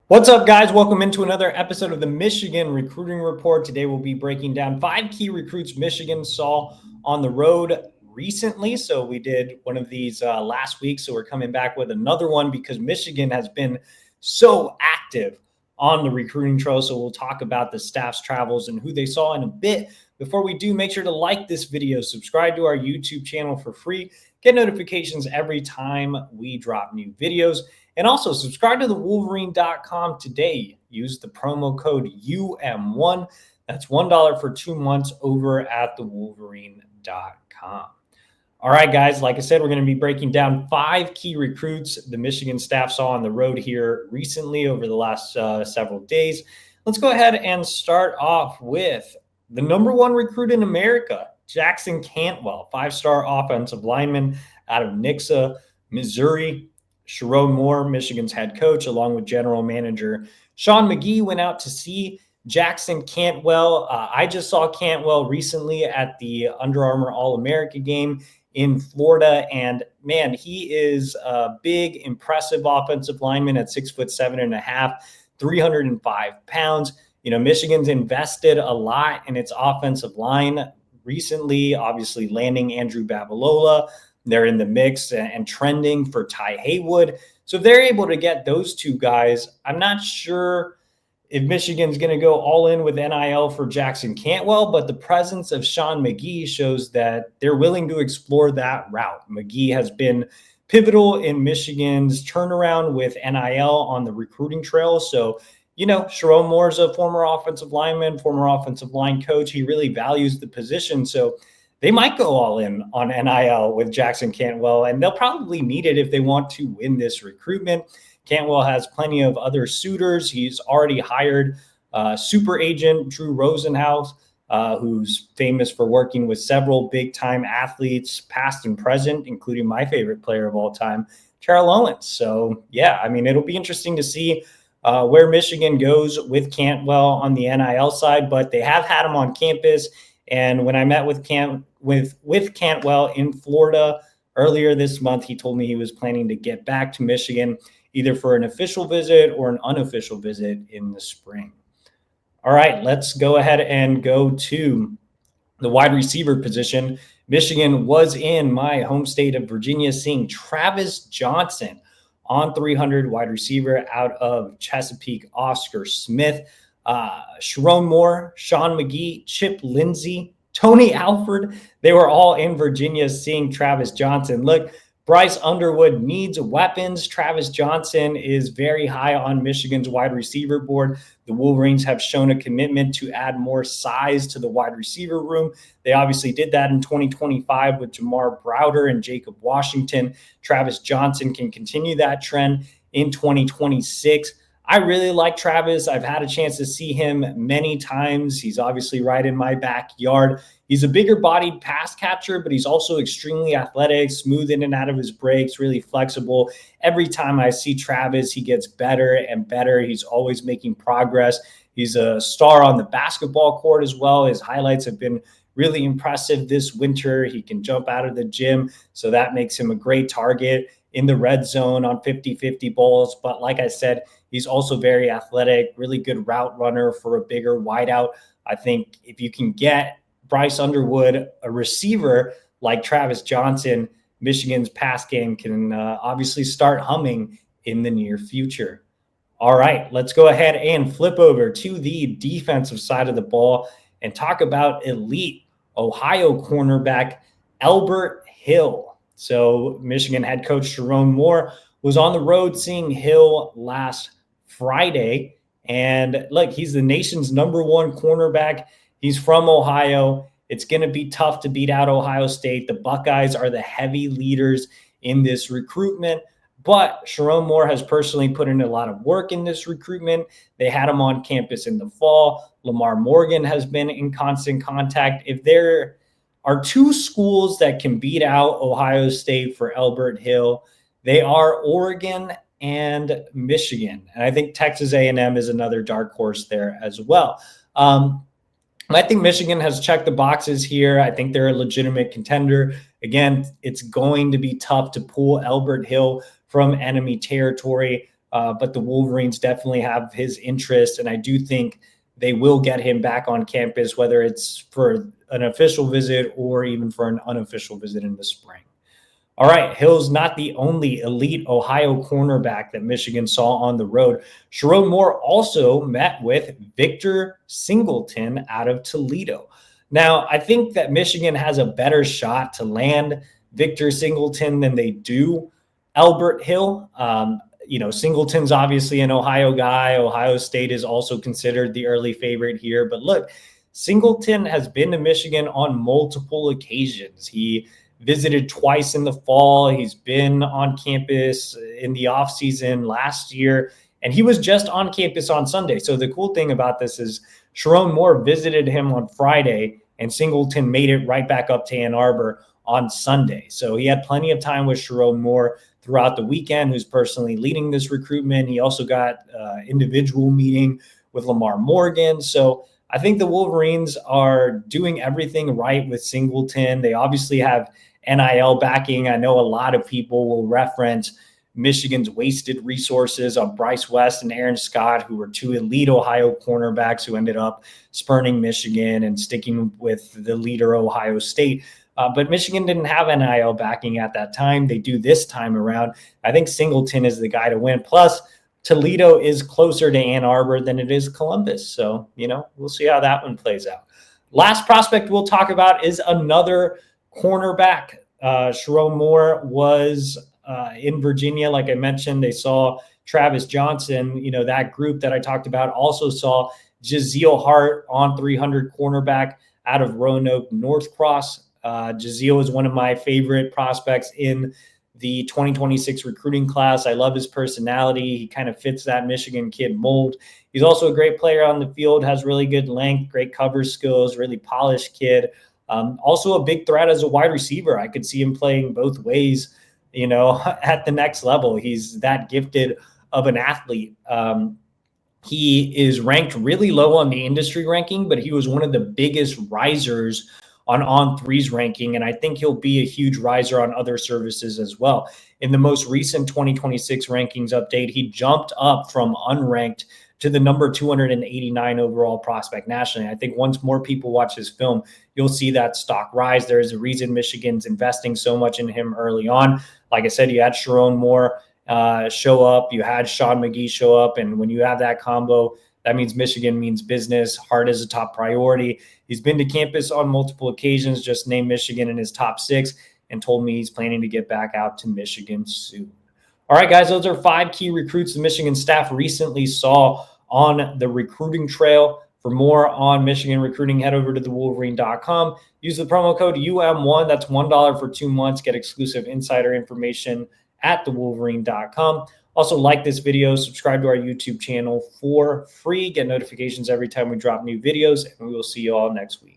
What's up, guys? Welcome into another episode of the Michigan Recruiting Report. Today, we'll be breaking down 5 key recruits Michigan saw on the road recently. So we did one of these last week. So we're coming back with another one because Michigan has been so active on the recruiting trail. So we'll talk about the staff's travels and who they saw in a bit. Before we do, make sure to like this video, subscribe to our YouTube channel for free, get notifications every time we drop new videos. And also subscribe to the Wolverine.com today. Use the promo code UM1. That's $1 for 2 months over at the Wolverine.com. All right, guys, like I said, we're going to be breaking down 5 key recruits the Michigan staff saw on the road here recently over the last several days. Let's go ahead and start off with the #1 recruit in America, Jackson Cantwell, 5-star offensive lineman out of Nixa, Missouri. Chiron Moore, Michigan's head coach, along with general manager Sean McGee, went out to see Jackson Cantwell. I just saw Cantwell recently at the Under Armour All-America game in Florida, and man, he is a big, impressive offensive lineman at 6'7.5", 305 pounds. You know, Michigan's invested a lot in its offensive line recently, obviously landing Andrew Babalola. They're in the mix and trending for Ty Haywood. So if they're able to get those two guys, I'm not sure if Michigan's going to go all in with NIL for Jackson Cantwell, but the presence of Sean McGee shows that they're willing to explore that route. McGee has been pivotal in Michigan's turnaround with NIL on the recruiting trail. So, you know, Chiron Moore is a former offensive lineman, former offensive line coach. He really values the position. So they might go all in on NIL with Jackson Cantwell, and they'll probably need it if they want to win this recruitment. Cantwell has plenty of other suitors. He's already hired super agent Drew Rosenhaus, who's famous for working with several big-time athletes, past and present, including my favorite player of all time, Terrell Owens. So, yeah, I mean, it'll be interesting to see where Michigan goes with Cantwell on the NIL side, but they have had him on campus. And when I met with Cantwell in Florida earlier this month, he told me he was planning to get back to Michigan either for an official visit or an unofficial visit in the spring. All right, let's go ahead and go to the wide receiver position. Michigan was in my home state of Virginia seeing Travis Johnson on 300, wide receiver out of Chesapeake, Oscar Smith. Chiron Moore, Sean McGee, Chip Lindsey, Tony Alford, they were all in Virginia seeing Travis Johnson. Look, Bryce Underwood needs weapons. Travis Johnson is very high on Michigan's wide receiver board. The Wolverines have shown a commitment to add more size to the wide receiver room. They obviously did that in 2025 with Jamar Browder and Jacob Washington. Travis Johnson can continue that trend in 2026. I really like Travis. I've had a chance to see him many times. He's obviously right in my backyard. He's a bigger bodied pass catcher, but he's also extremely athletic, smooth in and out of his breaks, really flexible. Every time I see Travis, he gets better and better. He's always making progress. He's a star on the basketball court as well. His highlights have been really impressive this winter. He can jump out of the gym, so that makes him a great target in the red zone on 50-50 balls. But like I said, he's also very athletic, really good route runner for a bigger wideout. I think if you can get Bryce Underwood, a receiver like Travis Johnson, Michigan's pass game can obviously start humming in the near future. All right, let's go ahead and flip over to the defensive side of the ball and talk about elite Ohio cornerback Elbert Hill. So Michigan head coach Chiron Moore was on the road seeing Hill last Friday. And look, he's the nation's #1 cornerback. He's from Ohio. It's going to be tough to beat out Ohio State. The Buckeyes are the heavy leaders in this recruitment. But Chiron Moore has personally put in a lot of work in this recruitment. They had him on campus in the fall. Lamar Morgan has been in constant contact. If there are 2 schools that can beat out Ohio State for Elbert Hill, they are Oregon and Michigan. And I think Texas A&M is another dark horse there as well. I think Michigan has checked the boxes here. I think they're a legitimate contender. Again, it's going to be tough to pull Elbert Hill from enemy territory. but the Wolverines definitely have his interest, and I do think they will get him back on campus, whether it's for an official visit or even for an unofficial visit in the spring. All right, Hill's not the only elite Ohio cornerback that Michigan saw on the road. Chiron Moore also met with Victor Singleton out of Toledo. Now, I think that Michigan has a better shot to land Victor Singleton than they do Elbert Hill. Singleton's obviously an Ohio guy. Ohio State is also considered the early favorite here. But look, Singleton has been to Michigan on multiple occasions. He visited twice in the fall. He's been on campus in the offseason last year, and he was just on campus on Sunday. So the cool thing about this is Chiron Moore visited him on Friday, and Singleton made it right back up to Ann Arbor on Sunday. So he had plenty of time with Chiron Moore throughout the weekend, who's personally leading this recruitment. He also got an individual meeting with Lamar Morgan. So I think the Wolverines are doing everything right with Singleton. They obviously have NIL backing. I know a lot of people will reference Michigan's wasted resources on Bryce West and Aaron Scott, who were two elite Ohio cornerbacks who ended up spurning Michigan and sticking with the leader, Ohio State. But Michigan didn't have NIL backing at that time. They do this time around. I think Singleton is the guy to win. Plus, Toledo is closer to Ann Arbor than it is Columbus. So, we'll see how that one plays out. Last prospect we'll talk about is another cornerback. Chiron Moore was in Virginia. Like I mentioned, they saw Travis Johnson. That group that I talked about also saw Jaziel Hart on 300 cornerback out of Roanoke North Cross. Jaziel is one of my favorite prospects in the 2026 recruiting class. I love his personality. He kind of fits that Michigan kid mold. He's also a great player on the field, has really good length, great cover skills, really polished kid. Also a big threat as a wide receiver. I could see him playing both ways, at the next level. He's that gifted of an athlete. He is ranked really low on the industry ranking, but he was one of the biggest risers on threes ranking, and I think he'll be a huge riser on other services as well. In the most recent 2026 rankings update, he jumped up from unranked to the number 289 overall prospect nationally. I think once more people watch his film, you'll see that stock rise. There is a reason Michigan's investing so much in him early on. Like I said, you had Chiron Moore show up, you had Sean McGee show up, and when you have that combo, that means Michigan means business. Hart is a top priority. He's been to campus on multiple occasions, just named Michigan in his top 6, and told me he's planning to get back out to Michigan soon. All right, guys, those are 5 key recruits the Michigan staff recently saw on the recruiting trail. For more on Michigan recruiting, head over to thewolverine.com. Use the promo code UM1. That's $1 for 2 months. Get exclusive insider information at thewolverine.com. Also, like this video, subscribe to our YouTube channel for free. Get notifications every time we drop new videos, and we will see you all next week.